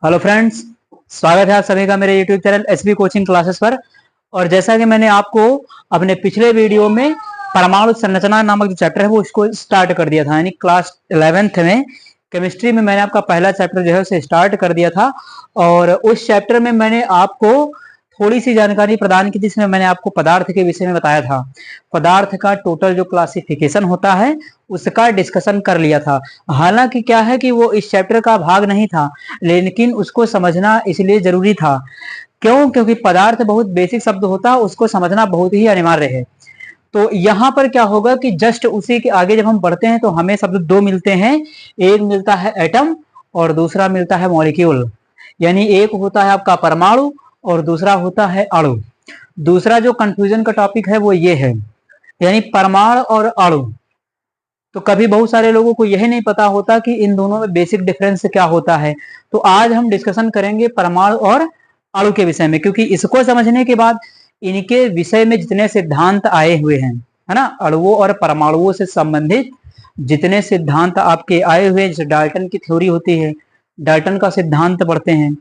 Hello friends, स्वागत है आप सभी का मेरे YouTube channel SB coaching classes पर। और जैसा कि मैंने आपको अपने पिछले वीडियो में परमाणु संरचना नामक जो चैप्टर है वो उसको स्टार्ट कर दिया था, यानी क्लास 11th में केमिस्ट्री में मैंने आपका पहला चैप्टर जो है उसे स्टार्ट कर दिया था। और उस चैप्टर में मैंने आपको थोड़ी सी जानकारी प्रदान की, जिसमें मैंने आपको पदार्थ के विषय में बताया था। पदार्थ का टोटल जो क्लासिफिकेशन होता है उसका डिस्कशन कर लिया था। हालांकि क्या है कि वो इस चैप्टर का भाग नहीं था, लेकिन उसको समझना इसलिए जरूरी था। क्यों? क्योंकि पदार्थ बहुत बेसिक शब्द होता है, उसको समझना बहुत ही अनिवार्य है। तो यहाँ पर क्या होगा कि जस्ट उसी के आगे जब हम बढ़ते हैं तो हमें शब्द दो मिलते हैं। एक मिलता है एटम और दूसरा मिलता है मॉलिक्यूल। यानी एक होता है आपका परमाणु और दूसरा होता है अणु। दूसरा जो कंफ्यूजन का टॉपिक है वो ये है, यानी परमाणु और अणु। तो कभी बहुत सारे लोगों को यह नहीं पता होता कि इन दोनों में बेसिक डिफरेंस क्या होता है। तो आज हम डिस्कशन करेंगे परमाणु और अणु के विषय में, क्योंकि इसको समझने के बाद इनके विषय में जितने सिद्धांत आए हुए हैं, है ना, अणुओं और परमाणुओं से संबंधित जितने सिद्धांत आपके आए हुए हैं, जैसे डाल्टन की थ्योरी होती है, डाल्टन का सिद्धांत पढ़ते हैं,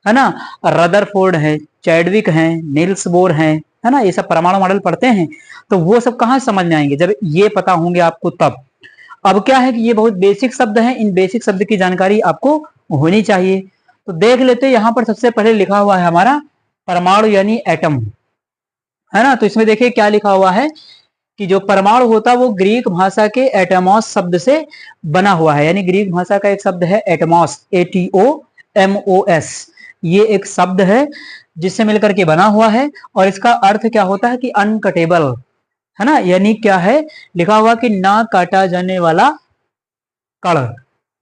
है ना, रदरफोर्ड है, चैडविक है, नील्स बोर है ना, ये सब परमाणु मॉडल पढ़ते हैं। तो वो सब कहाँ समझ में आएंगे जब ये पता होंगे आपको तब। अब क्या है कि ये बहुत बेसिक शब्द हैं, इन बेसिक शब्द की जानकारी आपको होनी चाहिए। तो देख लेते हैं, यहाँ पर सबसे पहले लिखा हुआ है हमारा परमाणु यानी एटम, है ना। तो इसमें देखिए क्या लिखा हुआ है कि जो परमाणु होता है वो ग्रीक भाषा के एटमॉस शब्द से बना हुआ है। यानी ग्रीक भाषा का एक शब्द है एटमॉस, ATOMOS। ये एक शब्द है जिससे मिलकर के बना हुआ है। और इसका अर्थ क्या होता है कि अनकटेबल, है ना। यानी क्या है लिखा हुआ कि ना काटा जाने वाला कण,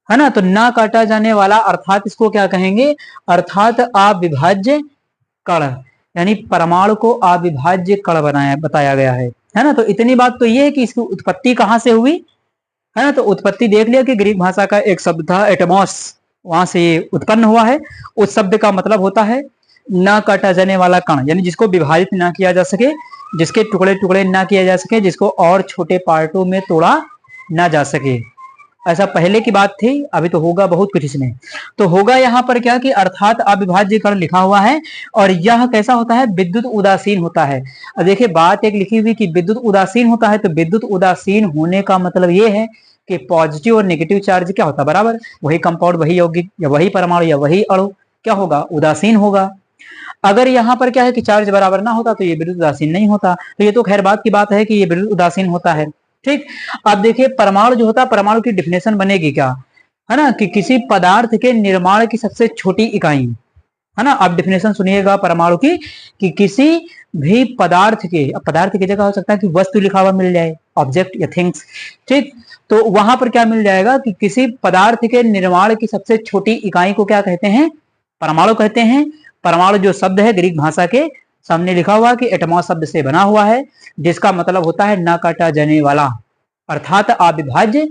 है ना। तो ना काटा जाने वाला अर्थात इसको क्या कहेंगे, अर्थात अविभाज्य कण। यानी परमाणु को अविभाज्य कण बनाया बताया गया है ना। तो इतनी बात तो ये है कि इसकी उत्पत्ति कहां से हुई, है ना। तो उत्पत्ति देख लिया कि ग्रीक भाषा का एक शब्द था एटमॉस, वहां से ये उत्पन्न हुआ है। उस शब्द का मतलब होता है ना काटा जाने वाला कण, यानी जिसको विभाजित ना किया जा सके, जिसके टुकड़े टुकड़े ना किया जा सके, जिसको और छोटे पार्टों में तोड़ा ना जा सके। ऐसा पहले की बात थी, अभी तो होगा बहुत कुछ इसमें। तो होगा यहाँ पर क्या कि अर्थात अविभाज्य कण लिखा हुआ है। और यह कैसा होता है, विद्युत उदासीन होता है। अब देखिए बात एक लिखी हुई कि विद्युत उदासीन होता है, तो विद्युत उदासीन होने का मतलब ये है कि पॉजिटिव और नेगेटिव चार्ज क्या होता है, बराबर। वही कंपाउंड, वही यौगिक या वही परमाणु या वही अणु क्या होगा, उदासीन होगा। अगर यहाँ पर क्या है कि चार्ज बराबर ना होता तो ये विद्युत उदासीन नहीं होता। तो ये तो खैर बात की बात है कि ये विद्युत उदासीन होता है। ठीक। अब देखिए परमाणु जो होता है, परमाणु की डिफिनेशन बनेगी क्या, है ना, कि किसी पदार्थ के निर्माण की सबसे छोटी इकाई, है ना। आप डिफिनेशन सुनिएगा परमाणु की कि किसी भी पदार्थ के, अब पदार्थ की जगह हो सकता है कि वस्तु लिखा हुआ मिल जाए, ऑब्जेक्ट या थिंग्स। ठीक। तो वहां पर क्या मिल जाएगा कि किसी पदार्थ के निर्माण की सबसे छोटी इकाई को क्या कहते हैं, परमाणु कहते हैं। परमाणु जो शब्द है ग्रीक भाषा के सामने लिखा हुआ कि एटमॉस शब्द से बना हुआ है, जिसका मतलब होता है ना काटा जाने वाला, अर्थात अविभाज्य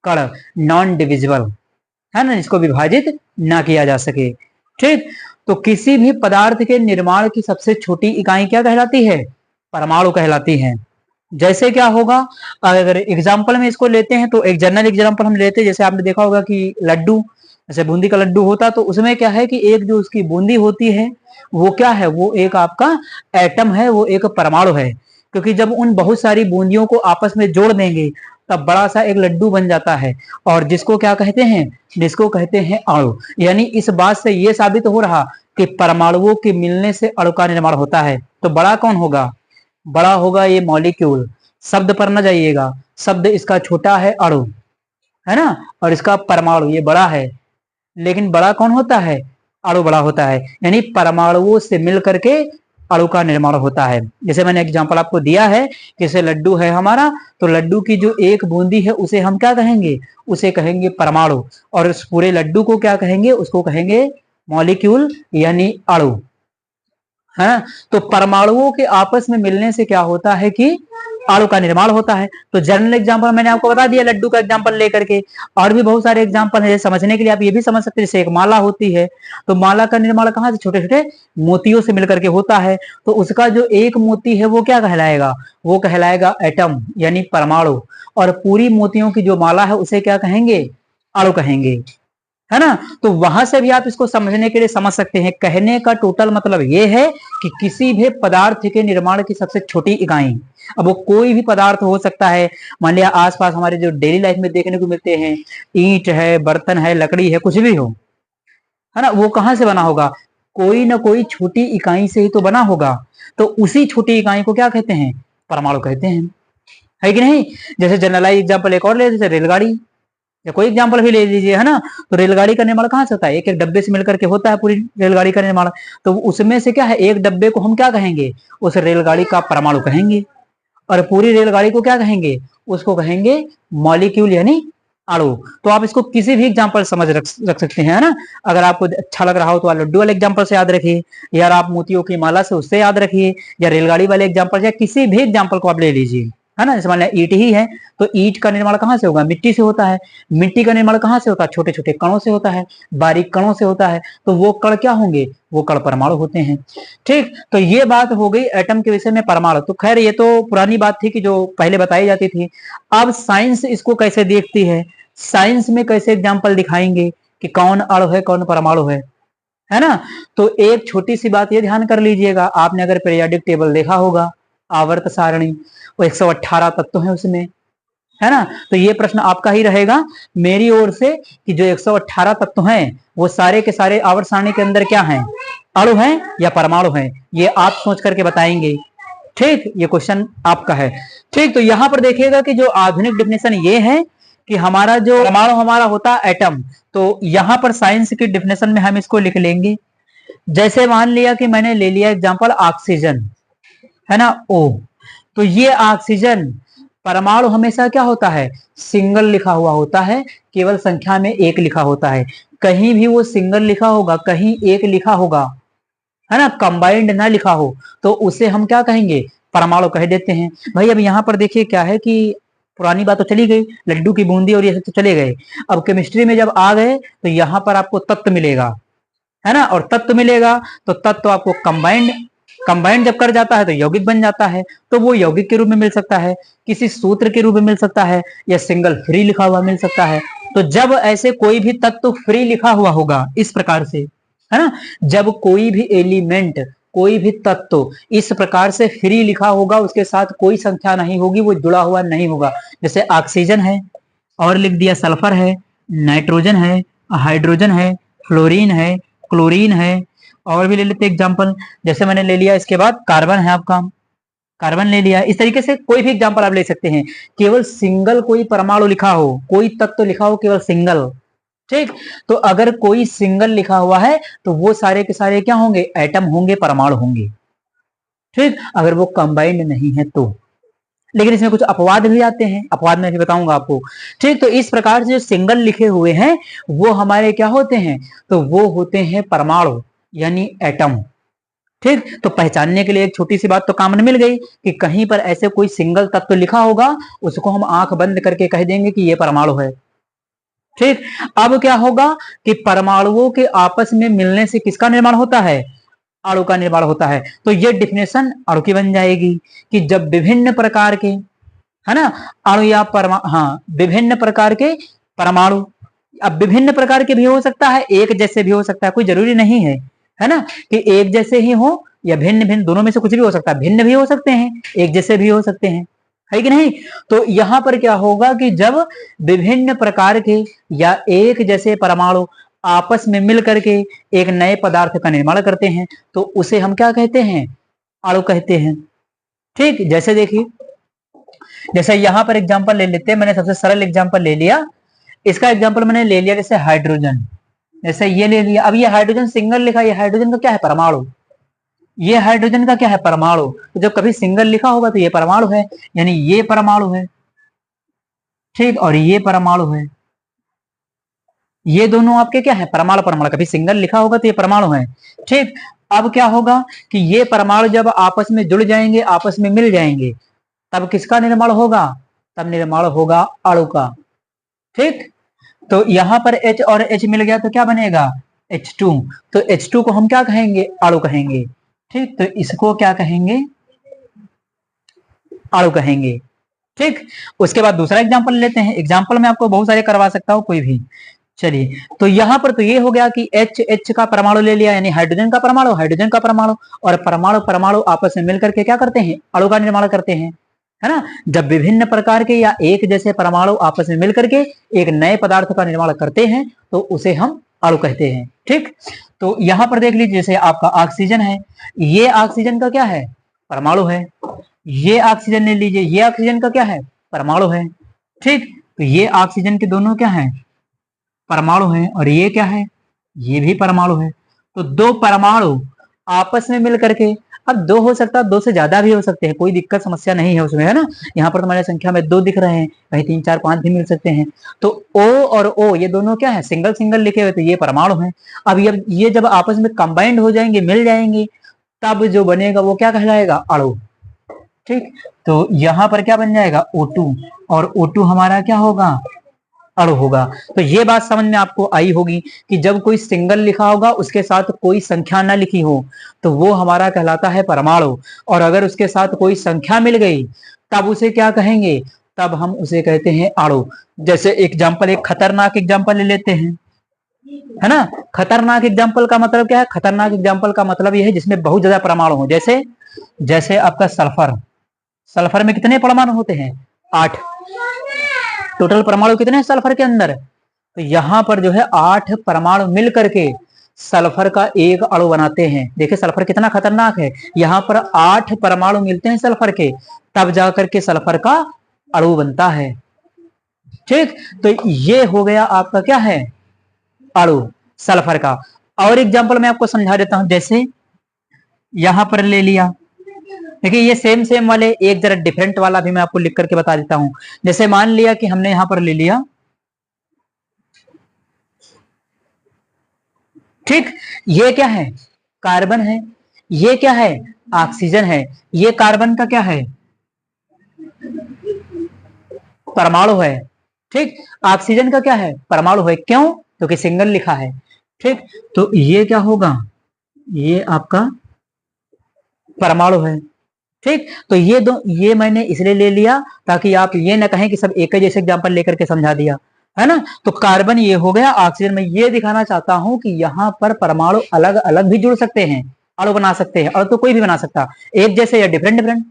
कण, नॉन डिविजिबल, है ना, जिसको विभाजित ना किया जा सके। ठीक। तो किसी भी पदार्थ के निर्माण की सबसे छोटी इकाई क्या कहलाती है, परमाणु कहलाती है। जैसे क्या होगा, अगर एग्जाम्पल में इसको लेते हैं तो एक जनरल एग्जाम्पल हम लेते हैं, जैसे आपने देखा होगा कि लड्डू, जैसे बूंदी का लड्डू होता, तो उसमें क्या है कि एक जो उसकी बूंदी होती है वो क्या है, वो एक आपका एटम है, वो एक परमाणु है। क्योंकि जब उन बहुत सारी बूंदियों को आपस में जोड़ देंगे तब बड़ा सा एक लड्डू बन जाता है, और जिसको क्या कहते हैं, जिसको कहते हैं अणु। यानी इस बात से यह साबित हो रहा कि परमाणुओं के मिलने से अणु का निर्माण होता है। तो बड़ा कौन होगा, बड़ा होगा ये मॉलिक्यूल। शब्द पर न जाइएगा, शब्द इसका छोटा है अणु, है ना, और इसका परमाणु ये बड़ा है। लेकिन बड़ा कौन होता है, अणु बड़ा होता है। यानी परमाणुओं से मिल करके अणु का निर्माण होता है। जैसे मैंने एग्जांपल आपको दिया है, जैसे लड्डू है हमारा, तो लड्डू की जो एक बूंदी है उसे हम क्या कहेंगे, उसे कहेंगे परमाणु। और उस पूरे लड्डू को क्या कहेंगे, उसको कहेंगे मॉलिक्यूल यानी अणु, है। तो परमाणुओं के आपस में मिलने से क्या होता है कि अणु का निर्माण होता है। तो जनरल एग्जांपल मैंने आपको बता दिया लड्डू का एग्जांपल लेकर के। और भी बहुत सारे एग्जांपल है, समझने के लिए आप ये भी समझ सकते हैं, जैसे एक माला होती है, तो माला का निर्माण कहाँ से, छोटे छोटे मोतियों से मिलकर के होता है। तो उसका जो एक मोती है वो क्या कहलाएगा, वो कहलाएगा एटम यानी परमाणु। और पूरी मोतियों की जो माला है उसे क्या कहेंगे, अणु कहेंगे। है ना। तो वहां से भी आप इसको समझने के लिए समझ सकते हैं। कहने का टोटल मतलब ये है कि किसी भी पदार्थ के निर्माण की सबसे छोटी इकाई, अब वो कोई भी पदार्थ हो सकता है, मान लिया आसपास हमारे जो डेली लाइफ में देखने को मिलते हैं, ईंट है, बर्तन है, लकड़ी है, कुछ भी हो, है ना, वो कहां से बना होगा, कोई ना कोई छोटी इकाई से ही तो बना होगा। तो उसी छोटी इकाई को क्या कहते हैं, परमाणु कहते हैं, है कि नहीं। जैसे जनरलाइज एग्जाम्पल एक और ले, जैसे रेलगाड़ी, या कोई एग्जाम्पल भी ले लीजिए, है ना। तो रेलगाड़ी का निर्माण कहां से होता है, एक एक डब्बे से मिलकर के होता है पूरी रेलगाड़ी का निर्माण। तो उसमें से क्या है, एक डब्बे को हम क्या कहेंगे, उस रेलगाड़ी का परमाणु कहेंगे, और पूरी रेलगाड़ी को क्या कहेंगे, उसको कहेंगे मॉलिक्यूल यानी अणु। तो आप इसको किसी भी एग्जांपल समझ रख सकते हैं, है ना। अगर आपको अच्छा लग रहा हो तो आप लड्डू वाले एग्जांपल से याद रखिए, या आप मोतियों की माला से उससे याद रखिए, या रेलगाड़ी वाले एग्जांपल, या किसी भी एग्जांपल को आप ले लीजिए, है ना। जैसे मान लिया ईंट ही है, तो ईंट का निर्माण कहां से होगा, मिट्टी से होता है। मिट्टी का निर्माण कहां से होता है, छोटे छोटे कणों से होता है, बारीक कणों से होता है। तो वो कण क्या होंगे, वो कण परमाणु होते हैं। ठीक, तो ये बात हो गई एटम के विषय में, परमाणु। तो खैर ये तो पुरानी बात थी कि जो पहले बताई जाती थी। अब साइंस इसको कैसे देखती है, साइंस में कैसे एग्जाम्पल दिखाएंगे कि कौन अणु है कौन परमाणु है ना। तो एक छोटी सी बात ये ध्यान कर लीजिएगा, आपने अगर पीरियोडिक टेबल देखा होगा, आवर्त सारणी, वो 118 तत्व है उसमें, है ना। तो ये प्रश्न आपका ही रहेगा मेरी ओर से कि जो 118 तत्व हैं वो सारे के सारे आवर्त सारणी के अंदर क्या हैं, अणु हैं या परमाणु हैं, ये आप सोच करके बताएंगे। ठीक, ये क्वेश्चन आपका है। ठीक, तो यहां पर देखिएगा कि जो आधुनिक डिफिनेशन ये है कि हमारा जो परमाणु हमारा होता है एटम। तो यहां पर साइंस की डिफिनेशन में हम इसको लिख लेंगे। जैसे मान लिया कि मैंने ले लिया एग्जांपल ऑक्सीजन, है ना, ओ। तो ये ऑक्सीजन परमाणु हमेशा क्या होता है, सिंगल लिखा हुआ होता है, केवल संख्या में एक लिखा होता है। कहीं भी वो सिंगल लिखा होगा, कहीं एक लिखा होगा, है ना, कंबाइंड ना लिखा हो, तो उसे हम क्या कहेंगे, परमाणु कह देते हैं। भाई अब यहाँ पर देखिए क्या है कि पुरानी बात तो चली गई, लड्डू की बूंदी और ये सब तो चले गए। अब केमिस्ट्री में जब आ गए तो यहाँ पर आपको तत्व मिलेगा, है ना, और तत्व मिलेगा तो तत्व आपको कंबाइंड, कंबाइंड जब कर जाता है तो यौगिक बन जाता है। तो वो यौगिक के रूप में मिल सकता है, किसी सूत्र के रूप में मिल सकता है, या सिंगल फ्री लिखा हुआ मिल सकता है। तो जब ऐसे कोई भी तत्व फ्री लिखा हुआ होगा इस प्रकार से, है ना, जब कोई भी एलिमेंट, कोई भी तत्व इस प्रकार से फ्री लिखा होगा, उसके साथ कोई संख्या नहीं होगी, वो जुड़ा हुआ नहीं होगा। जैसे ऑक्सीजन है और लिख दिया सल्फर है, नाइट्रोजन है, हाइड्रोजन है, फ्लोरीन है, क्लोरीन है, और भी ले लेते एग्जांपल। जैसे मैंने ले लिया इसके बाद कार्बन है आपका, कार्बन ले लिया। इस तरीके से कोई भी एग्जांपल आप ले सकते हैं। केवल सिंगल कोई परमाणु लिखा हो, कोई तत्व लिखा हो केवल सिंगल। ठीक, तो अगर कोई सिंगल लिखा हुआ है तो वो सारे के सारे क्या होंगे, एटम होंगे, परमाणु होंगे। ठीक, अगर वो कंबाइंड नहीं है तो। लेकिन इसमें कुछ अपवाद भी आते हैं, अपवाद मैं भी बताऊंगा आपको। ठीक, तो इस प्रकार से जो सिंगल लिखे हुए हैं वो हमारे क्या होते हैं, तो वो होते हैं परमाणु यानी एटम। ठीक, तो पहचानने के लिए एक छोटी सी बात तो कॉमन मिल गई कि कहीं पर ऐसे कोई सिंगल तत्व लिखा होगा, उसको हम आंख बंद करके कह देंगे कि ये परमाणु है। ठीक, अब क्या होगा कि परमाणुओं के आपस में मिलने से किसका निर्माण होता है, अणु का निर्माण होता है। तो ये डिफिनेशन अणु की बन जाएगी कि जब विभिन्न प्रकार के, है ना, अणु या परमाणु, हाँ, विभिन्न प्रकार के परमाणु, अब विभिन्न प्रकार के भी हो सकता है, एक जैसे भी हो सकता है, कोई जरूरी नहीं है ना, कि एक जैसे ही हो या भिन्न भिन्न, दोनों में से कुछ भी हो सकता है, भिन्न भी हो सकते हैं, एक जैसे भी हो सकते हैं, है कि नहीं। तो यहां पर क्या होगा कि जब विभिन्न प्रकार के या एक जैसे परमाणु आपस में मिल करके एक नए पदार्थ का निर्माण करते हैं तो उसे हम क्या कहते हैं, अणु कहते हैं। ठीक, जैसे देखिए, जैसे यहां पर एग्जांपल ले लेते हैं, मैंने सबसे सरल एग्जांपल ले लिया, इसका एग्जांपल मैंने ले लिया जैसे हाइड्रोजन। जैसे ये ले लिया, अब ये हाइड्रोजन सिंगल लिखा, ये हाइड्रोजन का क्या है, परमाणु। ये हाइड्रोजन का क्या है, परमाणु। तो जब कभी सिंगल लिखा होगा तो ये परमाणु है, यानी ये परमाणु है। ठीक, और ये परमाणु है, ये दोनों आपके क्या है, परमाणु परमाणु। कभी सिंगल लिखा होगा तो ये परमाणु है। ठीक, अब क्या होगा कि ये परमाणु जब आपस में जुड़ जाएंगे, आपस में मिल जाएंगे, तब किसका निर्माण होगा, तब निर्माण होगा अणु का। ठीक, तो यहां पर H और H मिल गया तो क्या बनेगा, H2। तो H2 को हम क्या कहेंगे, अणु कहेंगे। ठीक, तो इसको क्या कहेंगे, अणु कहेंगे। ठीक, उसके बाद दूसरा एग्जांपल लेते हैं। एग्जांपल में आपको बहुत सारे करवा सकता हूं, कोई भी। चलिए, तो यहां पर तो ये हो गया कि एच एच का परमाणु ले लिया, यानी हाइड्रोजन का परमाणु, हाइड्रोजन का परमाणु, और परमाणु परमाणु आपस में मिलकर के क्या करते हैं, अणु का निर्माण करते हैं, है ना। जब विभिन्न प्रकार के या एक जैसे परमाणु आपस में मिलकर के एक नए पदार्थ का निर्माण करते हैं तो उसे हम अणु कहते हैं। ठीक, तो यहां पर देख लीजिए, जैसे आपका ऑक्सीजन है, ये ऑक्सीजन का क्या है, परमाणु है। ये ऑक्सीजन ले लीजिए, ये ऑक्सीजन का क्या है, परमाणु है। ठीक, तो ये ऑक्सीजन के दोनों क्या है, परमाणु है, और ये क्या है, ये भी परमाणु है। तो दो परमाणु आपस में मिल करके, अब दो हो सकता है, दो से ज्यादा भी हो सकते हैं, कोई दिक्कत समस्या नहीं है उसमें, है ना। यहाँ पर तुम्हारे संख्या में दो दिख रहे हैं, कहीं 3 4 5 भी मिल सकते हैं। तो O और O ये दोनों क्या है, सिंगल सिंगल लिखे हुए, तो ये परमाणु है। अब ये जब आपस में कंबाइंड हो जाएंगे, मिल जाएंगे, तब जो बनेगा वो क्या कहलाएगा, अणु। ठीक, तो यहाँ पर क्या बन जाएगा, O2, और O2 हमारा क्या होगा, अणु होगा। तो ये बात समझ में आपको आई होगी कि जब कोई सिंगल लिखा होगा, उसके साथ कोई संख्या ना लिखी हो, तो वो हमारा कहलाता है परमाणु, और अगर उसके साथ कोई संख्या मिल गई तब उसे क्या कहेंगे, तब हम उसे कहते हैं अणु। जैसे एग्जाम्पल, एक खतरनाक एग्जाम्पल ले लेते हैं, है ना। खतरनाक एग्जाम्पल का मतलब क्या है, खतरनाक एग्जाम्पल का मतलब यह है जिसमें बहुत ज्यादा परमाणु हो। जैसे जैसे आपका सल्फर, सल्फर में कितने परमाणु होते हैं, 8। टोटल परमाणु कितने हैं सल्फर के अंदर, तो यहां पर जो है 8 परमाणु मिल करके सल्फर का एक अणु बनाते हैं। देखिए सल्फर कितना खतरनाक है, यहाँ पर 8 परमाणु मिलते हैं सल्फर के, तब जाकर के सल्फर का अणु बनता है। ठीक, तो ये हो गया आपका क्या है, अणु सल्फर का। और एग्जाम्पल मैं आपको समझा देता हूं, जैसे यहां पर ले लिया, देखिए ये सेम सेम वाले, एक जरा डिफरेंट वाला भी मैं आपको लिख करके बता देता हूं। जैसे मान लिया कि हमने यहां पर ले लिया, ठीक, ये क्या है, कार्बन है, ये क्या है, ऑक्सीजन है, ये कार्बन का क्या है, परमाणु है। ठीक, ऑक्सीजन का क्या है, परमाणु है, क्यों, क्योंकि सिंगल लिखा है। ठीक, तो ये क्या होगा, ये आपका परमाणु है। ठीक, तो ये मैंने इसलिए ले लिया ताकि आप ये ना कहें कि सब एक ही जैसे एग्जांपल लेकर के समझा दिया, है ना। तो कार्बन ये हो गया, ऑक्सीजन में ये दिखाना चाहता हूं कि यहाँ पर परमाणु अलग अलग भी जुड़ सकते हैं, अणु बना सकते हैं, और तो कोई भी बना सकता, एक जैसे या डिफरेंट डिफरेंट।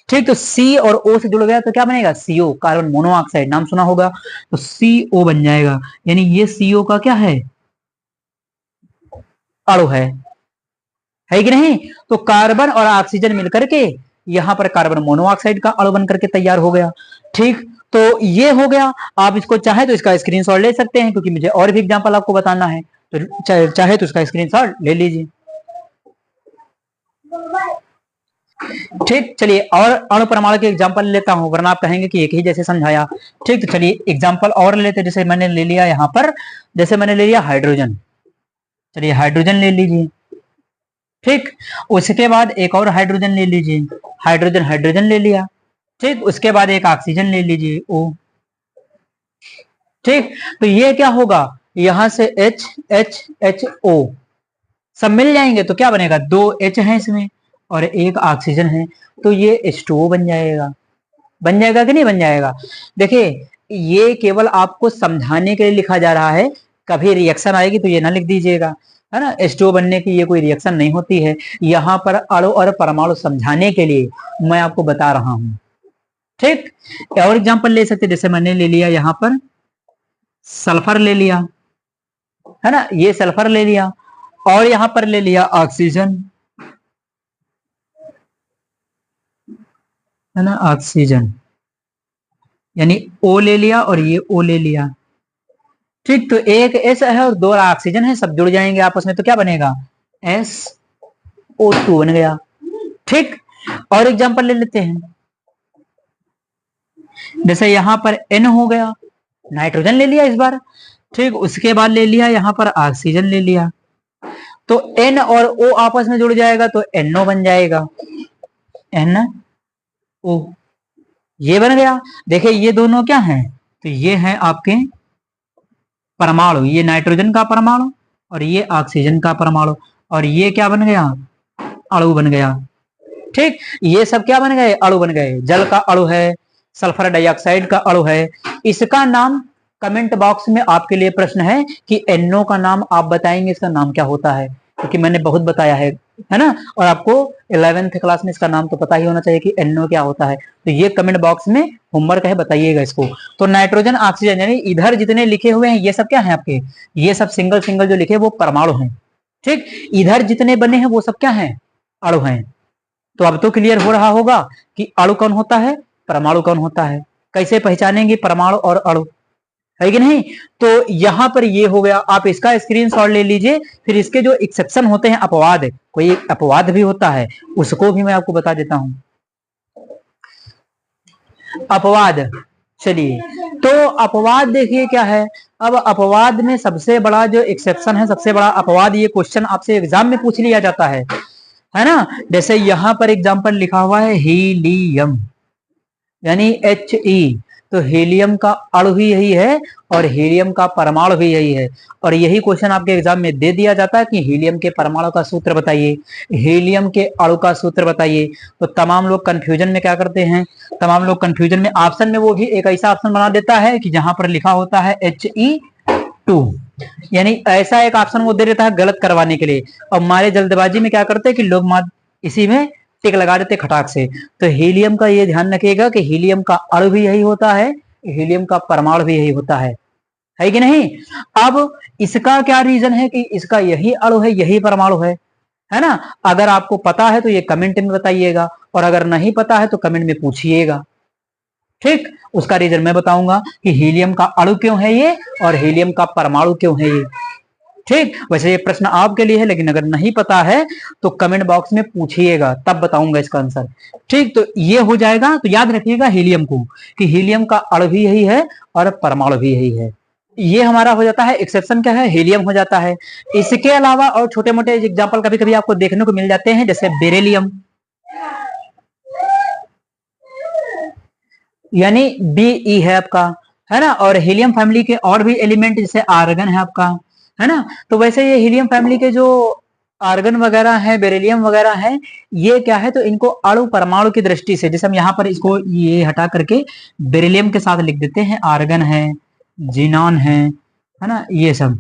ठीक, तो सी और ओ से जुड़ गया तो क्या बनेगा, सीओ, कार्बन मोनोऑक्साइड, नाम सुना होगा, तो सीओ बन जाएगा, यानी ये सीओ का क्या है, अणु है कि नहीं। तो कार्बन और ऑक्सीजन मिलकर के यहां पर कार्बन मोनोऑक्साइड का अणु बनकर के तैयार हो गया। ठीक, तो ये हो गया। आप इसको चाहे तो इसका स्क्रीनशॉट ले सकते हैं, क्योंकि मुझे और भी एग्जांपल आपको बताना है, तो चाहे तो इसका स्क्रीनशॉट ले लीजिए। ठीक, चलिए और अणु परमाणु के एग्जांपल लेता हूं, वरना आप कहेंगे कि एक ही जैसे समझाया। ठीक, तो चलिए एग्जांपल और लेते, जैसे मैंने ले लिया यहां पर, जैसे मैंने ले लिया हाइड्रोजन, चलिए हाइड्रोजन ले लीजिए। ठीक, उसके बाद एक और हाइड्रोजन ले लीजिए, हाइड्रोजन हाइड्रोजन ले लिया। ठीक, उसके बाद एक ऑक्सीजन ले लीजिए, ओ। ठीक, तो ये क्या होगा, यहां से H H H O सब मिल जाएंगे, तो क्या बनेगा, 2 H है इसमें और एक ऑक्सीजन है, तो ये H2O बन जाएगा। बन जाएगा कि नहीं बन जाएगा। देखिए ये केवल आपको समझाने के लिए लिखा जा रहा है, कभी रिएक्शन आएगी तो ये ना लिख दीजिएगा, है ना। H2O बनने की ये कोई रिएक्शन नहीं होती है, यहाँ पर अणु और परमाणु समझाने के लिए मैं आपको बता रहा हूं। ठीक, और एग्जांपल ले सकते, जैसे मैंने ले लिया यहाँ पर सल्फर ले लिया, है ना, ये सल्फर ले लिया, और यहां पर ले लिया ऑक्सीजन, है ना, ऑक्सीजन, यानी O ले लिया और ये O ले लिया। ठीक, तो एक S है और 2 ऑक्सीजन है, सब जुड़ जाएंगे आपस में, तो क्या बनेगा, SO2 बन गया। ठीक, और एग्जांपल ले लेते हैं, जैसे यहां पर N हो गया, नाइट्रोजन ले लिया इस बार। ठीक, उसके बाद ले लिया यहां पर ऑक्सीजन ले लिया, तो N और O आपस में जुड़ जाएगा तो NO बन जाएगा, NO, ये बन गया। देखिए ये दोनों क्या हैं, तो ये हैं आपके परमाणु, ये नाइट्रोजन का परमाणु और ये ऑक्सीजन का परमाणु, और ये क्या बन गया, अणु बन गया। ठीक, ये सब क्या बन गए, अणु बन गए। जल का अणु है, सल्फर डाइऑक्साइड का अणु है, इसका नाम कमेंट बॉक्स में आपके लिए प्रश्न है कि NO का नाम आप बताएंगे, इसका नाम क्या होता है, क्योंकि मैंने बहुत बताया है ना, और आपको 11th क्लास में इसका नाम तो पता ही होना चाहिए कि NO क्या होता है। तो ये कमेंट बॉक्स में होमवर्क है, बताइएगा इसको। तो नाइट्रोजन, ऑक्सीजन, यानी इधर जितने लिखे हुए हैं ये सब क्या है आपके, ये सब सिंगल सिंगल जो लिखे वो परमाणु हैं, ठीक। इधर जितने बने हैं वो सब क्या है, अणु हैं। तो अब तो क्लियर हो रहा होगा कि अणु कौन होता है, परमाणु कौन होता है, कैसे पहचानेंगे परमाणु और अणु, है कि नहीं। तो यहां पर ये हो गया, आप इसका स्क्रीनशॉट ले लीजिए। फिर इसके जो एक्सेप्शन होते हैं, अपवाद, कोई अपवाद भी होता है, उसको भी मैं आपको बता देता हूं। अपवाद, चलिए, तो अपवाद देखिए क्या है। अब अपवाद में सबसे बड़ा जो एक्सेप्शन है, सबसे बड़ा अपवाद, ये क्वेश्चन आपसे एग्जाम में पूछ लिया जाता है ना। जैसे यहां पर एग्जाम्पल लिखा हुआ है हीलियम, यानी He, तो हीलियम का अणु भी यही है और हीलियम का परमाणु भी यही है। और यही क्वेश्चन आपके एग्जाम में दे दिया जाता है कि हीलियम के परमाणु का सूत्र बताइए, हीलियम के अणु का सूत्र बताइए। तो तमाम लोग कंफ्यूजन में क्या करते हैं, तमाम लोग कंफ्यूजन में ऑप्शन में वो भी एक ऐसा ऑप्शन बना देता है कि जहां पर लिखा होता है He2, यानी ऐसा एक ऑप्शन वो दे देता है गलत करवाने के लिए। और हमारे जल्दबाजी में क्या करते हैं कि लोग इसी में टिक लगा देते खटाक से। तो हीलियम का ये ध्यान रखिएगा कि हीलियम का अणु भी यही होता है, हीलियम का परमाणु भी यही होता है कि नहीं। अब इसका क्या रीजन है कि इसका यही अणु है, यही परमाणु है ना। अगर आपको पता है तो ये कमेंट में बताइएगा, और अगर नहीं पता है तो कमेंट में पूछिएगा, ठीक। उसका रीजन मैं बताऊंगा कि हीलियम का अणु क्यों है ये और हीलियम का परमाणु क्यों है ये, ठीक। वैसे ये प्रश्न आपके लिए है, लेकिन अगर नहीं पता है तो कमेंट बॉक्स में पूछिएगा, तब बताऊंगा इसका आंसर, ठीक। तो ये हो जाएगा। तो याद रखिएगा हीलियम को, कि हीलियम का अणु भी यही है और परमाणु भी यही है। ये हमारा हो जाता है एक्सेप्शन, क्या है, हीलियम हो जाता है। इसके अलावा और छोटे मोटे एग्जाम्पल कभी कभी आपको देखने को मिल जाते हैं, जैसे बेरिलियम, यानी Be है आपका, है ना। और हीलियम फैमिली के और भी एलिमेंट जैसे आर्गन है आपका, है ना। तो वैसे ये हीलियम फैमिली के जो आर्गन वगैरह है, बेरिलियम वगैरह है, ये क्या है, तो इनको अणु परमाणु की दृष्टि से, जैसे हम यहाँ पर इसको ये हटा करके बेरिलियम के साथ लिख देते हैं, आर्गन है, जीनॉन है ना, ये सब।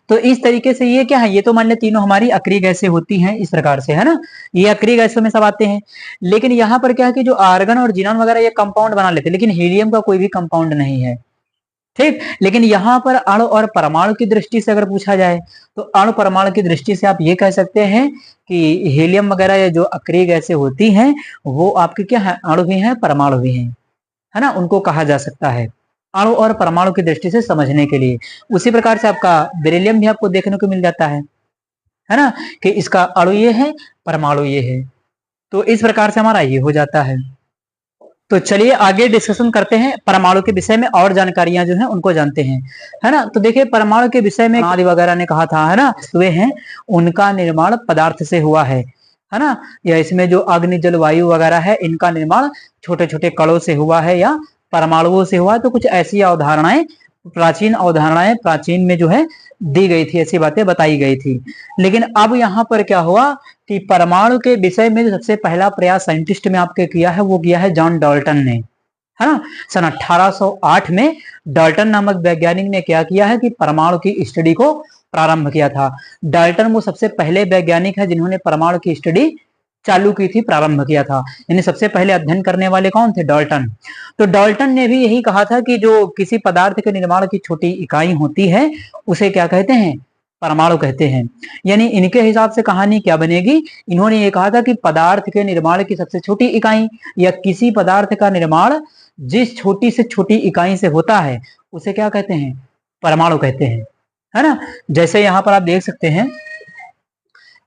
तो इस तरीके से ये क्या है, ये तो मान ले तीनों हमारी अक्रिय गैसें होती हैं इस प्रकार से, है ना, ये अक्रिय गैसों में सब आते हैं। लेकिन यहाँ पर क्या है कि जो आर्गन और जीनॉन वगैरह ये कंपाउंड बना लेते हैं, लेकिन हीलियम का कोई भी कंपाउंड नहीं है, ठीक। लेकिन यहाँ पर अणु और परमाणु की दृष्टि से अगर पूछा जाए, तो अणु परमाणु की दृष्टि से आप ये कह सकते हैं कि हीलियम वगैरह ये जो अक्रिय गैसें होती हैं वो आपके क्या है, अणु भी हैं परमाणु भी हैं, है ना, उनको कहा जा सकता है अणु और परमाणु की दृष्टि से समझने के लिए। उसी प्रकार से आपका बेरिलियम भी आपको देखने को मिल जाता है ना, कि इसका अणु ये है, परमाणु ये है। तो इस प्रकार से हमारा ये हो जाता है। तो चलिए आगे डिस्कशन करते हैं परमाणु के विषय में, और जानकारियां जो है उनको जानते हैं, है ना। तो देखिए परमाणु के विषय में आदि वगैरह ने कहा था, है ना, वे हैं उनका निर्माण पदार्थ से हुआ है ना, या इसमें जो अग्नि जल वायु वगैरह है इनका निर्माण छोटे छोटे कणों से हुआ है या परमाणुओं से हुआ है। तो कुछ ऐसी अवधारणाएं, प्राचीन अवधारणाएं प्राचीन में जो है दी गई थी, ऐसी बातें बताई गई थी। लेकिन अब यहाँ पर क्या हुआ कि परमाणु के विषय में जो सबसे पहला प्रयास साइंटिस्ट में आपके किया है वो किया है जॉन डाल्टन ने, है ना। सन 1808 में डाल्टन नामक वैज्ञानिक ने क्या किया है कि परमाणु की स्टडी को प्रारंभ किया था। डाल्टन वो सबसे पहले वैज्ञानिक है जिन्होंने परमाणु की स्टडी चालू की थी, प्रारंभ किया था, यानी सबसे पहले अध्ययन करने वाले कौन थे, डाल्टन। तो डाल्टन ने भी यही कहा था कि जो किसी पदार्थ के निर्माण की छोटी इकाई होती है उसे क्या कहते हैं, परमाणु कहते हैं। यानी इनके हिसाब से कहानी क्या बनेगी, इन्होंने ये कहा था कि पदार्थ के निर्माण की सबसे छोटी इकाई या किसी पदार्थ का निर्माण जिस छोटी से छोटी इकाई से होता है उसे क्या कहते हैं, परमाणु कहते हैं, है ना। जैसे यहाँ पर आप देख सकते हैं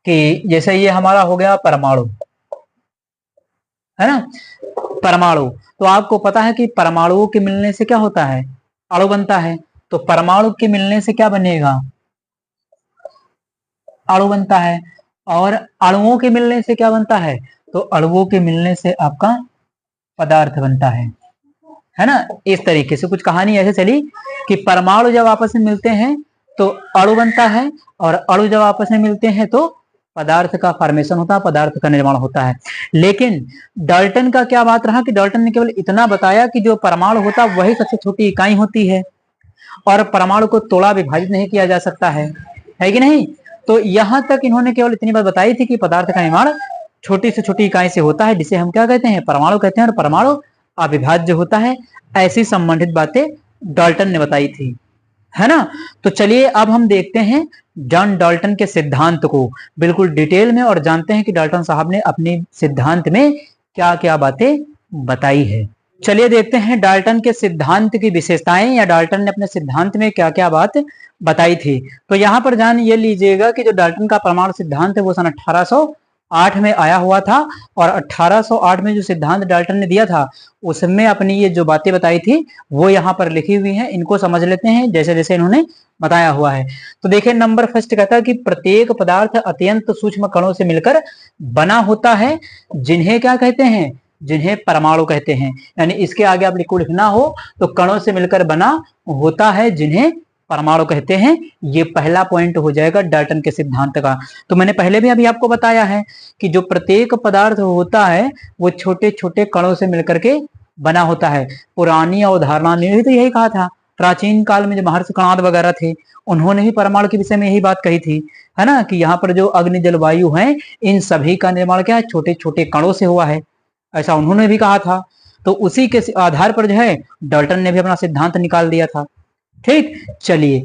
कि जैसे ये हमारा हो गया परमाणु, है ना, परमाणु। तो आपको पता है कि परमाणुओं के मिलने से क्या होता है, अणु बनता है। तो परमाणु के मिलने से क्या बनेगा, अणु बनता है। और अणुओं के मिलने से क्या बनता है, तो अणुओं के मिलने से आपका पदार्थ बनता है ना। इस तरीके से कुछ कहानी ऐसे चली कि परमाणु जब आपस में मिलते हैं तो अणु बनता है, और अणु जब आपस में मिलते हैं तो पदार्थ का फॉर्मेशन होता है, पदार्थ का निर्माण होता है। लेकिन डाल्टन का क्या बात रहा कि डाल्टन ने केवल इतना बताया कि जो परमाणु होता है वही सबसे छोटी इकाई होती है, और परमाणु को तोड़ा विभाजित नहीं किया जा सकता है कि नहीं। तो यहां तक इन्होंने केवल इतनी बात बताई थी कि पदार्थ का निर्माण छोटी से छोटी इकाई से होता है, जिसे हम क्या कहते हैं, परमाणु कहते हैं, और परमाणु अविभाज्य होता है। ऐसी संबंधित बातें डाल्टन ने बताई थी, है ना। तो चलिए अब हम देखते हैं जॉन डाल्टन के सिद्धांत को बिल्कुल डिटेल में, और जानते हैं कि डाल्टन साहब ने अपने सिद्धांत में क्या क्या बातें बताई है। चलिए देखते हैं डाल्टन के सिद्धांत की विशेषताएं, या डाल्टन ने अपने सिद्धांत में क्या क्या बात बताई थी। तो यहां पर जान ये लीजिएगा कि जो डाल्टन का परमाणु सिद्धांत है वो सन 1808 में आया हुआ था, और 1808 में जो सिद्धांत डाल्टन ने दिया था उसमें अपनी ये जो बातें बताई थी वो यहाँ पर लिखी हुई हैं। इनको समझ लेते हैं जैसे जैसे इन्होंने बताया हुआ है। तो देखिए नंबर फर्स्ट कहता है कि प्रत्येक पदार्थ अत्यंत सूक्ष्म कणों से मिलकर बना होता है, जिन्हें क्या कहते हैं, जिन्हें परमाणु कहते हैं। यानी इसके आगे आप लिखना हो तो कणों से मिलकर बना होता है, जिन्हें परमाणु कहते हैं। ये पहला पॉइंट हो जाएगा डाल्टन के सिद्धांत का। तो मैंने पहले भी अभी आपको बताया है कि जो प्रत्येक पदार्थ होता है वो छोटे छोटे कणों से मिलकर के बना होता है। पुरानी अवधारणा ने भी तो यही कहा था। प्राचीन काल में जो महर्षि कणाद वगैरह थे उन्होंने ही परमाणु के विषय में यही बात कही थी, है ना, कि यहाँ पर जो अग्नि जलवायु है इन सभी का निर्माण क्या है, छोटे छोटे कणों से हुआ है, ऐसा उन्होंने भी कहा था। तो उसी के आधार पर जो है डाल्टन ने भी अपना सिद्धांत निकाल दिया था। ठीक, चलिए,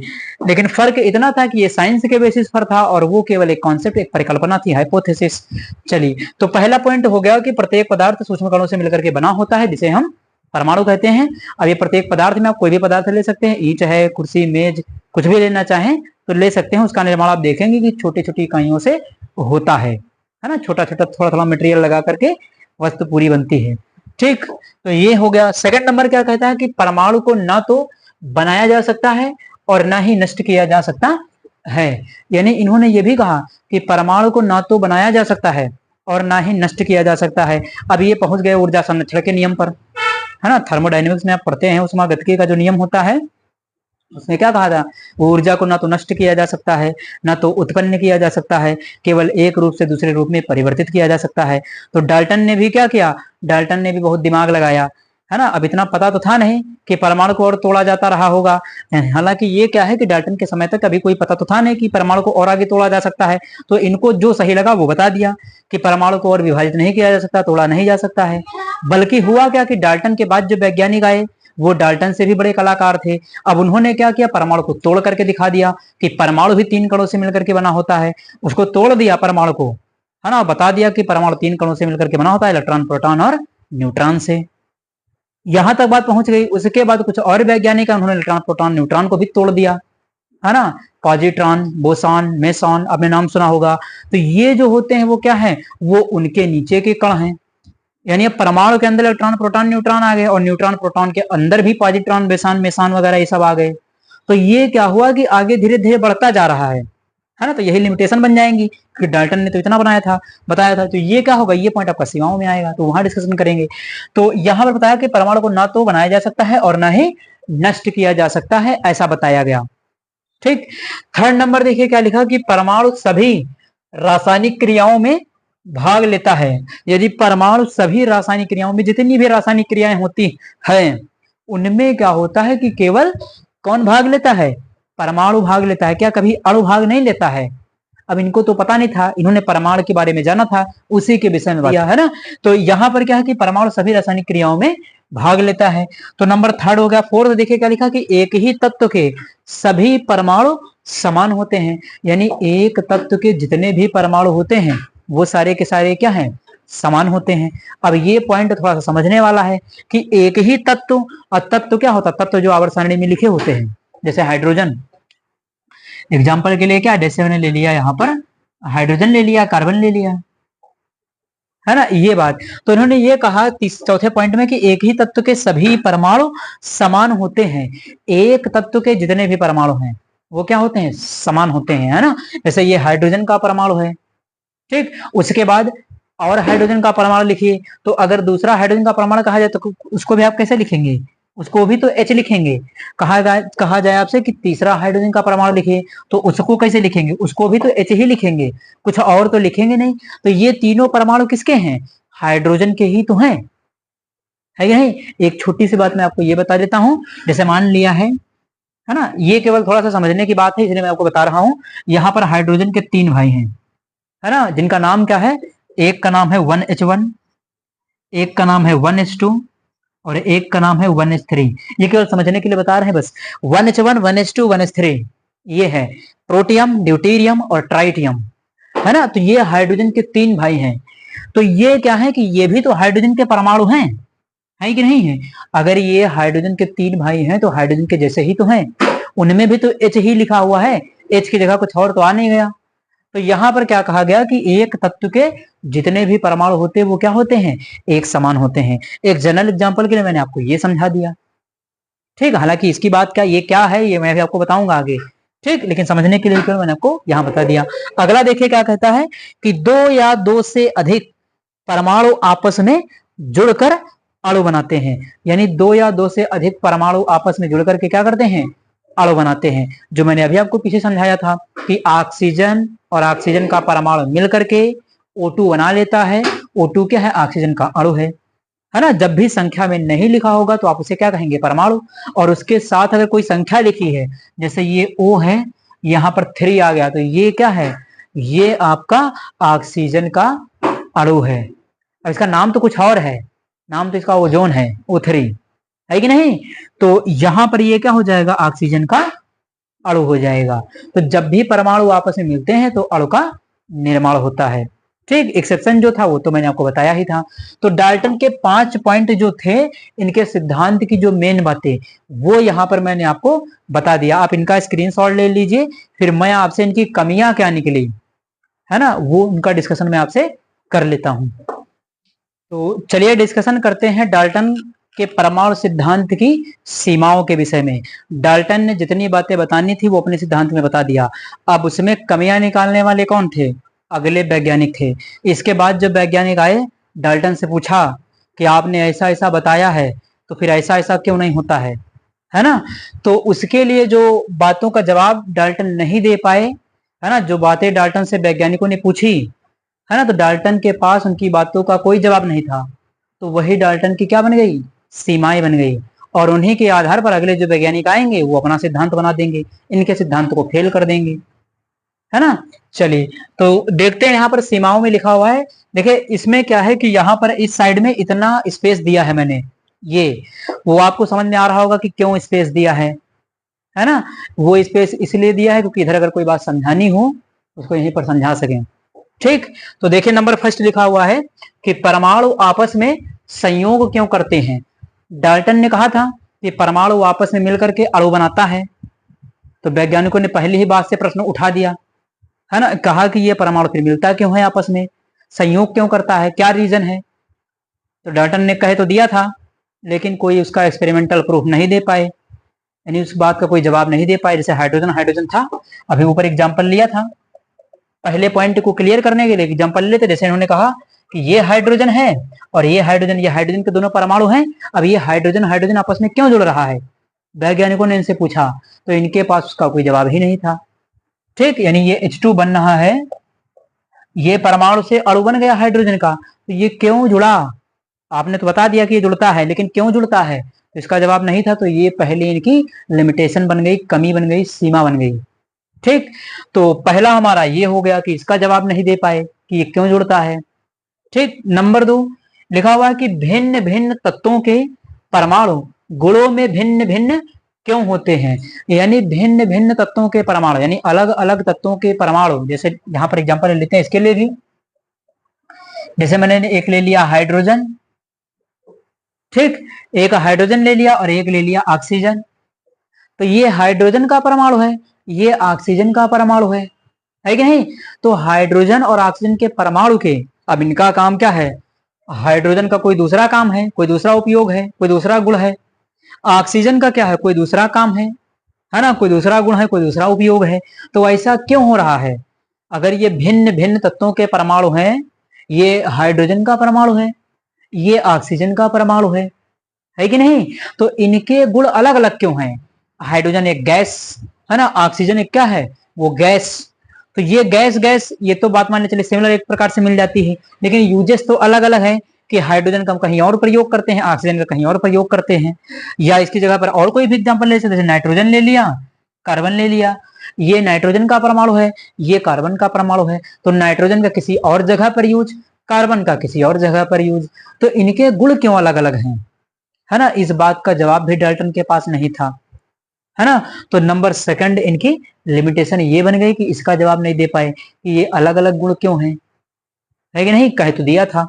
लेकिन फर्क इतना था कि ये साइंस के बेसिस पर था और वो केवल एक कॉन्सेप्ट, एक परिकल्पना थी, हाइपोथेसिस। चलिए, तो पहला पॉइंट हो गया कि प्रत्येक पदार्थ सूक्ष्म कणों से मिलकर के बना होता है, जिसे हम परमाणु कहते हैं। अब ये प्रत्येक पदार्थ में आप कोई भी पदार्थ ले सकते हैं, ईंट है, कुर्सी, मेज, कुछ भी लेना चाहें तो ले सकते हैं। उसका निर्माण आप देखेंगे कि छोटी छोटी इकाइयों से होता है ना, छोटा छोटा थोड़ा थोड़ा मटेरियल लगा करके वस्तु पूरी बनती है। ठीक, तो ये हो गया। सेकंड नंबर क्या कहता है कि परमाणु को ना तो बनाया जा सकता है और ना ही नष्ट किया जा सकता है। यानी इन्होंने ये भी कहा कि परमाणु को ना तो बनाया जा सकता है और ना ही नष्ट किया जा सकता है। अब ये पहुंच गए ऊर्जा संरक्षण के नियम पर, है ना। थर्मोडायनेमिक्स में आप पढ़ते हैं, उष्मागतिकी का जो नियम होता है उसने क्या कहा था, ऊर्जा को ना तो नष्ट किया जा सकता है ना तो उत्पन्न किया जा सकता है, केवल एक रूप से दूसरे रूप में परिवर्तित किया जा सकता है। तो डाल्टन ने भी क्या किया, डाल्टन ने भी बहुत दिमाग लगाया, है ना। अब इतना पता तो था नहीं कि परमाणु को और तोड़ा जाता रहा होगा। हालांकि ये क्या है कि डाल्टन के समय तक अभी कोई पता तो था नहीं कि परमाणु को और आगे तोड़ा जा सकता है। तो इनको जो सही लगा वो बता दिया कि परमाणु को और विभाजित नहीं किया जा सकता, तोड़ा नहीं जा सकता है। बल्कि हुआ क्या कि डाल्टन के बाद जो वैज्ञानिक आए वो डाल्टन से भी बड़े कलाकार थे। अब उन्होंने क्या किया, परमाणु को तोड़ करके दिखा दिया कि परमाणु भी 3 कणों से मिलकर के बना होता है। उसको तोड़ दिया परमाणु को, है ना, बता दिया कि परमाणु 3 कणों से मिलकर के बना होता है, इलेक्ट्रॉन, प्रोटॉन और न्यूट्रॉन से। यहां तक बात पहुंच गई। उसके बाद कुछ और वैज्ञानिक उन्होंने इलेक्ट्रॉन, प्रोटॉन, न्यूट्रॉन को भी तोड़ दिया, है ना। पॉजिट्रॉन, बोसॉन, मेसॉन, आपने नाम सुना होगा। तो ये जो होते हैं वो क्या है, वो उनके नीचे के कण हैं। यानी अब परमाणु के अंदर इलेक्ट्रॉन, प्रोटॉन, न्यूट्रॉन आ गए, और न्यूट्रॉन, प्रोटॉन के अंदर भी पॉजिट्रॉन, बेसान, मेसान वगैरह ये सब आ गए। तो ये क्या हुआ कि आगे धीरे धीरे बढ़ता जा रहा है ना। तो यही लिमिटेशन बन जाएंगी कि डाल्टन ने तो इतना बनाया था, बताया था। तो ये क्या होगा, ये पॉइंट आपका सीमाओं में आएगा, तो वहां डिस्कशन करेंगे। तो यहां पर बताया कि परमाणु को ना तो बनाया जा सकता है और ना ही नष्ट किया जा सकता है, ऐसा बताया गया। ठीक, थर्ड नंबर देखिए क्या लिखा कि परमाणु सभी रासायनिक क्रियाओं में भाग लेता है। यदि परमाणु सभी रासायनिक क्रियाओं में, जितनी भी रासायनिक क्रियाएं होती हैं उनमें क्या होता है कि केवल कौन भाग लेता है, परमाणु भाग लेता है। क्या कभी अणु भाग नहीं लेता है। अब इनको तो पता नहीं था, इन्होंने परमाणु के बारे में जाना था, उसी के विषय में किया, है ना। तो यहां पर क्या है कि परमाणु सभी रासायनिक क्रियाओं में भाग लेता है। तो नंबर थर्ड हो गया। फोर्थ देखिए क्या लिखा कि एक ही तत्व के सभी परमाणु समान होते हैं। यानी एक तत्व के जितने भी परमाणु होते हैं वो सारे के सारे क्या हैं, समान होते हैं। अब ये पॉइंट थोड़ा सा समझने वाला है कि एक ही तत्व, और तत्व क्या होता है, तत्व जो आवर्त सारणी में लिखे होते हैं, जैसे हाइड्रोजन, एग्जाम्पल के लिए क्या, जैसे मैंने ले लिया यहाँ पर हाइड्रोजन ले लिया, कार्बन ले लिया, है ना, ये बात। तो इन्होंने ये कहा चौथे पॉइंट में कि एक ही तत्व के सभी परमाणु समान होते हैं। एक तत्व के जितने भी परमाणु हैं वो क्या होते हैं, समान होते हैं, है ना। जैसे ये हाइड्रोजन का परमाणु है, ठीक। उसके बाद और हाइड्रोजन का परमाणु लिखिए, तो अगर दूसरा हाइड्रोजन का परमाणु कहा जाए तो उसको भी आप कैसे लिखेंगे, उसको भी तो H लिखेंगे। कहा जाए आपसे कि तीसरा हाइड्रोजन का परमाणु लिखिए, तो उसको कैसे लिखेंगे, उसको भी तो H ही लिखेंगे, कुछ और तो लिखेंगे नहीं। तो ये तीनों परमाणु किसके हैं, हाइड्रोजन के ही तो हैं, है कि नहीं। एक छोटी सी बात मैं आपको ये बता देता हूं, जैसे मान लिया है है ना। ये केवल थोड़ा सा समझने की बात है, इसलिए मैं आपको बता रहा हूं। यहाँ पर हाइड्रोजन के 3 भाई हैं, है ना, जिनका नाम क्या है, एक का नाम है 1H1, एक का नाम है 1H2 और एक का नाम है 1H3। ये केवल समझने के लिए बता रहे हैं बस। 1H1, 1H2, 1H3 ये है प्रोटियम, ड्यूटेरियम और ट्राइटियम, है ना। तो ये हाइड्रोजन के 3 भाई हैं। तो ये क्या है कि ये भी तो हाइड्रोजन के परमाणु हैं, है कि नहीं है। अगर ये हाइड्रोजन के 3 भाई हैं तो हाइड्रोजन के जैसे ही तो हैं, उनमें भी तो H ही लिखा हुआ है, H की जगह कुछ और तो आ नहीं गया। तो यहां पर क्या कहा गया कि एक तत्व के जितने भी परमाणु होते हैं वो क्या होते हैं, एक समान होते हैं। एक जनरल एग्जांपल के लिए मैंने आपको ये समझा दिया, ठीक। हालांकि इसकी बात क्या है ये मैं भी आपको बताऊंगा आगे, ठीक, लेकिन समझने के लिए मैंने आपको यहां बता दिया। अगला देखिए क्या कहता है कि 2 या 2 से अधिक परमाणु आपस में जुड़कर अणु बनाते हैं। यानी 2 या 2 से अधिक परमाणु आपस में जुड़कर के क्या करते हैं, अणु बनाते हैं। जो मैंने अभी आपको पीछे समझाया था कि ऑक्सीजन और ऑक्सीजन का परमाणु मिलकर के O2 बना लेता है। O2 क्या है, ऑक्सीजन का अणु है ना। जब भी संख्या में नहीं लिखा होगा तो आप उसे क्या कहेंगे, परमाणु। और उसके साथ अगर कोई संख्या लिखी है, जैसे ये O है, यहाँ पर 3 आ गया, तो ये क्या है, ये आपका ऑक्सीजन का अणु है। अब इसका नाम तो कुछ और है, नाम तो इसका ओजोन है, O3, है कि नहीं। तो यहां पर ये क्या हो जाएगा, ऑक्सीजन का अणु हो जाएगा। तो जब भी परमाणु आपस में मिलते हैं तो अणु का निर्माण होता है, ठीक। एक्सेप्शन जो था वो तो मैंने आपको बताया ही था। तो डाल्टन के 5 पॉइंट जो थे, इनके सिद्धांत की जो मेन बातें, वो यहां पर मैंने आपको बता दिया। आप इनका स्क्रीनशॉट ले लीजिए, फिर मैं आपसे इनकी कमियां क्या निकली, है ना, वो उनका डिस्कशन मैं आपसे कर लेता हूं। तो चलिए डिस्कशन करते हैं डाल्टन के परमाणु सिद्धांत की सीमाओं के विषय में। डाल्टन ने जितनी बातें बतानी थी वो अपने सिद्धांत में बता दिया। अब उसमें कमियां निकालने वाले कौन थे, अगले वैज्ञानिक थे। इसके बाद जब वैज्ञानिक आए, डाल्टन से पूछा कि आपने ऐसा ऐसा बताया है, तो फिर ऐसा ऐसा क्यों नहीं होता है ना। तो उसके लिए जो बातों का जवाब डाल्टन नहीं दे पाए, है ना, जो बातें डाल्टन से वैज्ञानिकों ने पूछी, है ना, तो डाल्टन के पास उनकी बातों का कोई जवाब नहीं था। तो वही डाल्टन की क्या बन गई, सीमाएं बन गई। और उन्हीं के आधार पर अगले जो वैज्ञानिक आएंगे वो अपना सिद्धांत बना देंगे, इनके सिद्धांत को फेल कर देंगे, है ना। चलिए तो देखते हैं यहाँ पर सीमाओं में लिखा हुआ है। देखिए इसमें क्या है कि यहाँ पर इस साइड में इतना स्पेस दिया है मैंने, ये वो आपको समझ में आ रहा होगा कि क्यों स्पेस दिया है ना। वो स्पेस इसलिए दिया है क्योंकि इधर अगर कोई बात समझानी हो उसको यहीं पर समझा सकें, ठीक। तो देखिए नंबर फर्स्ट लिखा हुआ है कि परमाणु आपस में संयोग क्यों करते हैं। डाल्टन ने कहा था कि परमाणु आपस में मिलकर के अणु बनाता है। तो वैज्ञानिकों ने पहली ही बात से प्रश्न उठा दिया, है ना, कहा कि ये परमाणु फिर मिलता क्यों है आपस में, संयोग क्यों करता है, क्या रीजन है। तो डाल्टन ने कहे तो दिया था, लेकिन कोई उसका एक्सपेरिमेंटल प्रूफ नहीं दे पाए, यानी उस बात का कोई जवाब नहीं दे पाए। जैसे हाइड्रोजन हाइड्रोजन था, अभी ऊपर एग्जाम्पल लिया था, पहले पॉइंट को क्लियर करने के लिए एग्जाम्पल लेते। जैसे इन्होंने कहा कि ये हाइड्रोजन है और ये हाइड्रोजन के दोनों परमाणु हैं। अब ये हाइड्रोजन हाइड्रोजन आपस में क्यों जुड़ रहा है, वैज्ञानिकों ने इनसे पूछा, तो इनके पास उसका कोई जवाब ही नहीं था, ठीक। यानी ये H2 बन रहा है, ये परमाणु से अणु बन गया हाइड्रोजन का, तो ये क्यों जुड़ा, आपने तो बता दिया कि ये जुड़ता है, लेकिन क्यों जुड़ता है, तो इसका जवाब नहीं था। तो ये पहले इनकी लिमिटेशन बन गई, कमी बन गई, सीमा बन गई, ठीक। तो पहला हमारा ये हो गया कि इसका जवाब नहीं दे पाए कि ये क्यों जुड़ता है, ठीक। नंबर 2 लिखा हुआ है कि भिन्न भिन्न तत्वों के परमाणु गुणों में भिन्न भिन्न क्यों होते हैं। यानी भिन्न भिन्न तत्वों के परमाणु, यानी अलग अलग तत्वों के परमाणु, जैसे यहां पर एग्जांपल लेते हैं इसके लिए भी। जैसे मैंने एक ले लिया हाइड्रोजन, ठीक, एक हाइड्रोजन ले लिया और एक ले लिया ऑक्सीजन। तो ये हाइड्रोजन का परमाणु है, ये ऑक्सीजन का परमाणु है कि नहीं। तो हाइड्रोजन और ऑक्सीजन के परमाणु के, अब इनका काम क्या है, हाइड्रोजन का कोई दूसरा काम है, कोई दूसरा उपयोग है, कोई दूसरा गुण है। ऑक्सीजन का क्या है, कोई दूसरा काम है ना, कोई दूसरा गुण है, कोई दूसरा उपयोग है। तो ऐसा क्यों हो रहा है, अगर ये भिन्न भिन्न तत्वों के परमाणु हैं, ये हाइड्रोजन का परमाणु है, ये ऑक्सीजन का परमाणु है कि नहीं। तो इनके गुण अलग अलग क्यों हैं, हाइड्रोजन एक गैस है ना, ऑक्सीजन एक क्या है, वो गैस। तो ये गैस गैस ये तो बात मान चलिए सिमिलर एक प्रकार से मिल जाती है, लेकिन यूजेस तो अलग अलग है। कि हाइड्रोजन का हम कहीं और प्रयोग करते हैं, ऑक्सीजन का कहीं और प्रयोग करते हैं, या इसकी जगह पर और कोई भी एग्जाम्पल ले सकते हैं, जैसे नाइट्रोजन ले लिया, कार्बन ले लिया, ये नाइट्रोजन का परमाणु है, ये कार्बन का परमाणु है, तो नाइट्रोजन का किसी और जगह पर यूज, कार्बन का किसी और जगह पर यूज, तो इनके गुण क्यों अलग अलग हैं, है ना। इस बात का जवाब भी डाल्टन के पास नहीं था, है ना। तो नंबर सेकंड इनकी लिमिटेशन ये बन गई कि इसका जवाब नहीं दे पाए कि ये अलग अलग गुण क्यों हैं, है कि नहीं, कह तो दिया था।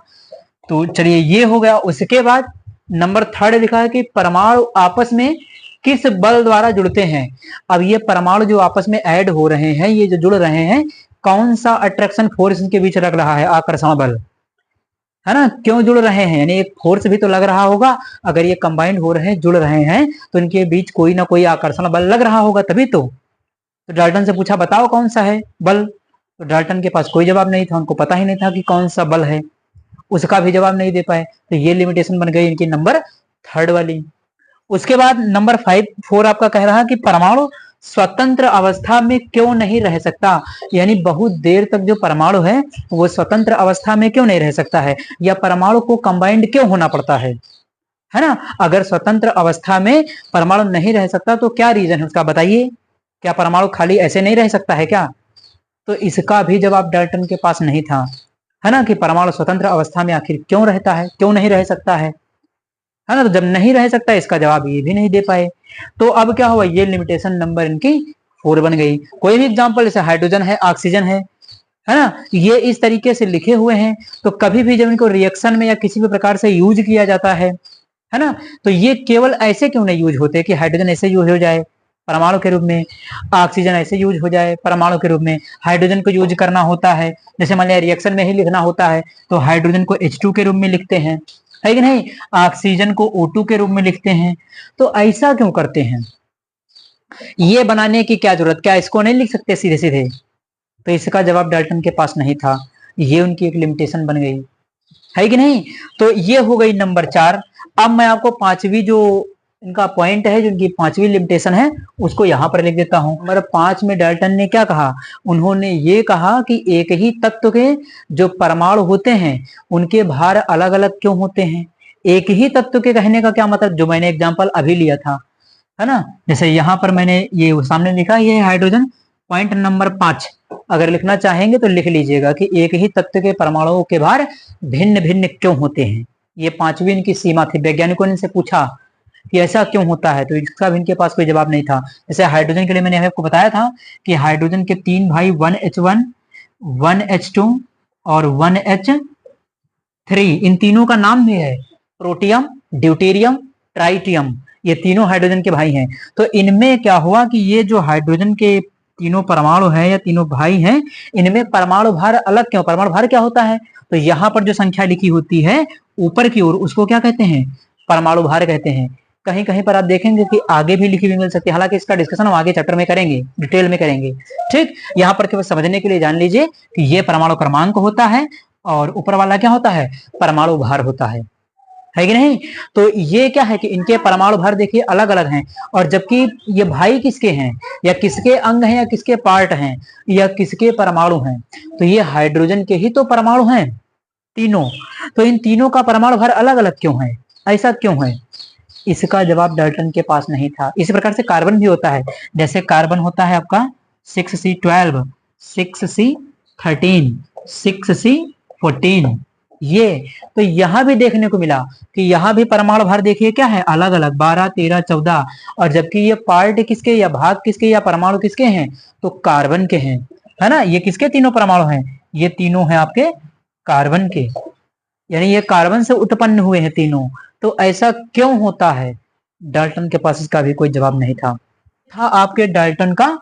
तो चलिए ये हो गया। उसके बाद नंबर थर्ड लिखा है कि परमाणु आपस में किस बल द्वारा जुड़ते हैं। अब ये परमाणु जो आपस में ऐड हो रहे हैं, ये जो जुड़ रहे हैं, कौन सा अट्रैक्शन फोर्स इनके बीच लग रहा है, आकर्षण बल, है ना। क्यों जुड़ रहे हैं, यानी एक फोर्स भी तो लग रहा होगा, अगर ये कंबाइंड हो रहे हैं, जुड़ रहे हैं, तो इनके बीच कोई ना कोई आकर्षण बल लग रहा होगा तभी तो डाल्टन से पूछा बताओ कौन सा है बल, तो डाल्टन के पास कोई जवाब नहीं था, उनको पता ही नहीं था कि कौन सा बल है, उसका भी जवाब नहीं दे पाए, तो ये लिमिटेशन बन गई इनकी नंबर थर्ड वाली। उसके बाद नंबर 4 आपका कह रहा है कि परमाणु स्वतंत्र अवस्था में क्यों नहीं रह सकता, यानी बहुत देर तक जो परमाणु है वो स्वतंत्र अवस्था में क्यों नहीं रह सकता है, या परमाणु को कंबाइंड क्यों होना पड़ता है ना। अगर स्वतंत्र अवस्था में परमाणु नहीं रह सकता तो क्या रीजन है उसका बताइए, क्या परमाणु खाली ऐसे नहीं रह सकता है क्या, तो इसका भी जवाब डाल्टन के पास नहीं था, है ना, कि परमाणु स्वतंत्र अवस्था में आखिर क्यों रहता है, क्यों नहीं रह सकता है ना। तो जब नहीं रह सकता इसका जवाब ये भी नहीं दे पाए, तो अब क्या हुआ, ये लिमिटेशन नंबर इनकी 4 बन गई। कोई भी एग्जांपल जैसे हाइड्रोजन है, ऑक्सीजन है ना, ये इस तरीके से लिखे हुए हैं, तो कभी भी जब इनको रिएक्शन में या किसी भी प्रकार से यूज किया जाता है ना, तो ये केवल ऐसे क्यों नहीं यूज होते कि हाइड्रोजन ऐसे यूज हो जाए परमाणु के रूप में, ऑक्सीजन ऐसे यूज हो जाए परमाणु के रूप में, हाइड्रोजन को यूज करना होता है, जैसे मान लिया रिएक्शन में ही लिखना होता है तो हाइड्रोजन को H2 के रूप में लिखते हैं, है कि नहीं, ऑक्सीजन को O2 के रूप में लिखते हैं, तो ऐसा क्यों करते हैं, ये बनाने की क्या जरूरत, क्या इसको नहीं लिख सकते सीधे सीधे, तो इसका जवाब डाल्टन के पास नहीं था, ये उनकी एक लिमिटेशन बन गई, है कि नहीं। तो ये हो गई नंबर 4। अब मैं आपको पांचवी जो इनका पॉइंट है, जो इनकी पांचवी लिमिटेशन है, उसको यहां पर लिख देता हूं। नंबर 5 में डाल्टन ने क्या कहा, उन्होंने ये कहा कि एक ही तत्व के जो परमाणु होते हैं उनके भार अलग अलग क्यों होते हैं। एक ही तत्व के कहने का क्या मतलब, जो मैंने एग्जाम्पल अभी लिया था, है ना, जैसे यहां पर मैंने ये सामने लिखा, ये हाइड्रोजन। पॉइंट नंबर 5 अगर लिखना चाहेंगे तो लिख लीजिएगा कि एक ही तत्व के परमाणुओं के भार भिन्न भिन्न क्यों होते हैं। ये पांचवी इनकी सीमा थी, वैज्ञानिकों ने इनसे पूछा कि ऐसा क्यों होता है, तो इसका भी इनके पास कोई जवाब नहीं था। जैसे हाइड्रोजन के लिए मैंने आपको बताया था कि हाइड्रोजन के 3 भाई 1H1, 1H2 और 1H3, इन तीनों का नाम भी है प्रोटियम, ड्यूटेरियम, ट्राइटियम, ये तीनों हाइड्रोजन के भाई हैं। तो इनमें क्या हुआ कि ये जो हाइड्रोजन के तीनों परमाणु हैं या तीनों भाई हैं, इनमें परमाणु भार अलग क्यों, परमाणु भार क्या होता है, तो यहाँ पर जो संख्या लिखी होती है ऊपर की ओर उसको क्या कहते हैं, परमाणु भार कहते हैं। कहीं कहीं पर आप देखेंगे कि आगे भी लिखी हुई मिल सकती है, हालांकि इसका डिस्कशन हम आगे चैप्टर में करेंगे, डिटेल में करेंगे, ठीक। यहाँ पर केवल समझने के लिए जान लीजिए कि ये परमाणु क्रमांक होता है और ऊपर वाला क्या होता है, परमाणु भार होता है कि नहीं। तो ये क्या है कि इनके परमाणु भार देखिए अलग अलग हैं, और जबकि ये भाई किसके हैं, या किसके अंग हैं, या किसके पार्ट हैं, या किसके परमाणु हैं, तो ये हाइड्रोजन के ही तो परमाणु हैं तीनों। तो इन तीनों का परमाणु भार अलग अलग क्यों है, ऐसा क्यों है, इसका जवाब डाल्टन के पास नहीं था। इसी प्रकार से कार्बन भी होता है, जैसे कार्बन होता है आपका 6C12, 6C13, 6C14, ये तो यहां भी देखने को मिला कि यहां भी परमाणु भार देखिए क्या है, अलग अलग 12, 13, 14, और जबकि ये पार्ट किसके या भाग किसके या परमाणु किसके हैं, तो कार्बन के हैं, है ना। ये किसके तीनों परमाणु हैं, ये तीनों हैं आपके कार्बन के, यानी ये कार्बन से उत्पन्न हुए हैं तीनों। तो ऐसा क्यों होता है, डाल्टन के पास इसका भी कोई जवाब नहीं था आपके डाल्टन का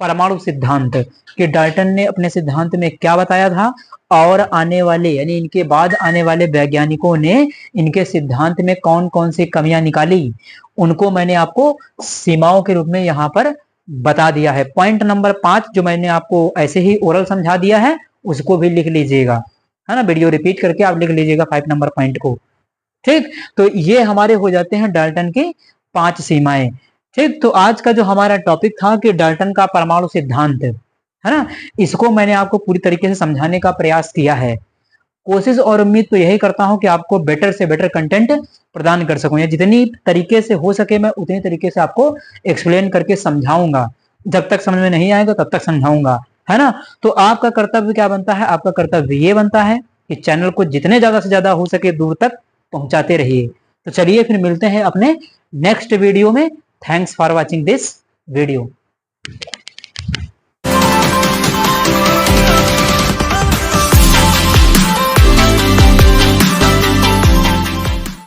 परमाणु सिद्धांत, कि डाल्टन ने अपने सिद्धांत में क्या बताया था, और आने वाले यानी इनके बाद आने वाले वैज्ञानिकों ने इनके सिद्धांत में कौन कौन सी कमियां निकाली, उनको मैंने आपको सीमाओं के रूप में यहाँ पर बता दिया है। पॉइंट नंबर 5 जो मैंने आपको ऐसे ही ओरल समझा दिया है उसको भी लिख लीजिएगा, है ना, वीडियो रिपीट करके आप लिख लीजिएगा 5 नंबर पॉइंट को, ठीक। तो ये हमारे हो जाते हैं डाल्टन की 5 सीमाएं, ठीक। तो आज का जो हमारा टॉपिक था कि डाल्टन का परमाणु सिद्धांत, है ना, इसको मैंने आपको पूरी तरीके से समझाने का प्रयास किया है। कोशिश और उम्मीद तो यही करता हूं कि आपको बेटर से बेटर कंटेंट प्रदान कर सकूं, या जितनी तरीके से हो सके मैं उतनी तरीके से आपको एक्सप्लेन करके समझाऊंगा। जब तक समझ में नहीं आएगा तब तक समझाऊंगा, है ना। तो आपका कर्तव्य क्या बनता है? आपका कर्तव्य ये बनता है कि चैनल को जितने ज्यादा से ज्यादा हो सके दूर तक पहुंचाते रहिए। तो चलिए फिर मिलते हैं अपने नेक्स्ट वीडियो में। Thanks for watching this video.